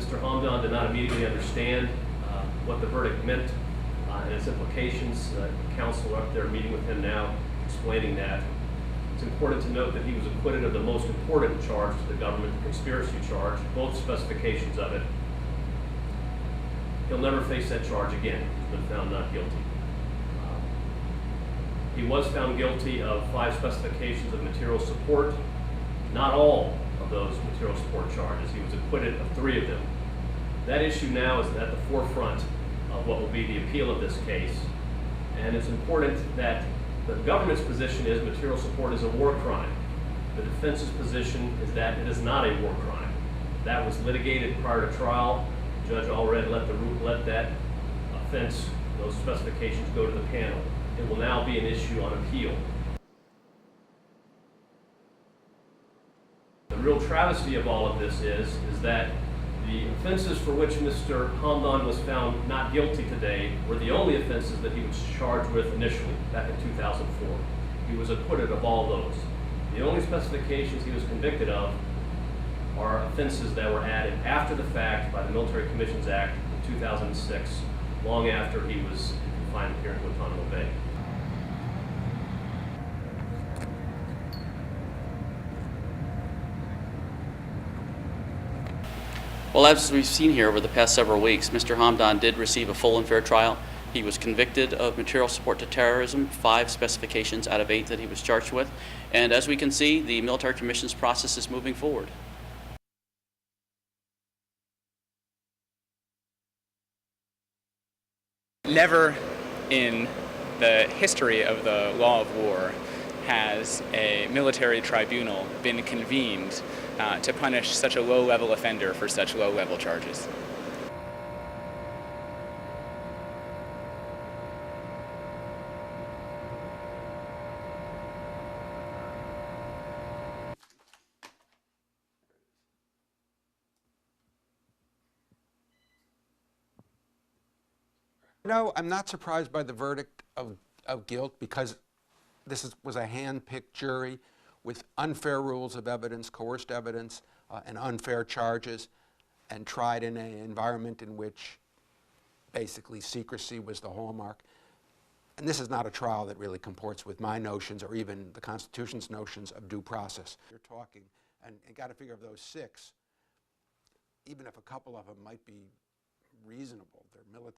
Mr. Hamdan did not immediately understand what the verdict meant and its implications. Counsel are up there meeting with him now, explaining that. It's important to note that he was acquitted of the most important charge to the government, the conspiracy charge, both specifications of it. He'll never face that charge again. He's been found not guilty. He was found guilty of 5 specifications of material support. Not all of those material support charges. He was acquitted of 3 of them. That issue now is at the forefront of what will be the appeal of this case. And it's important that the government's position is material support is a war crime. The defense's position is that it is not a war crime. That was litigated prior to trial. Judge Allred let that offense, those specifications, go to the panel. It will now be an issue on appeal. The real travesty of all of this is that the offenses for which Mr. Hamdan was found not guilty today were the only offenses that he was charged with initially, back in 2004. He was acquitted of all those. The only specifications he was convicted of are offenses that were added after the fact by the Military Commissions Act in 2006, long after he was confined here in Guantanamo Bay. Well, as we've seen here over the past several weeks, Mr. Hamdan did receive a full and fair trial. He was convicted of material support to terrorism, 5 specifications out of 8 that he was charged with. And as we can see, the military commissions process is moving forward. Never in the history of the law of war has a military tribunal been convened to punish such a low-level offender for such low-level charges. No, I'm not surprised by the verdict of guilt, because this was a hand-picked jury with unfair rules of evidence, coerced evidence, and unfair charges, and tried in an environment in which basically secrecy was the hallmark. And this is not a trial that really comports with my notions or even the Constitution's notions of due process. You're talking, and got to figure of those 6, even if a couple of them might be reasonable, they're military.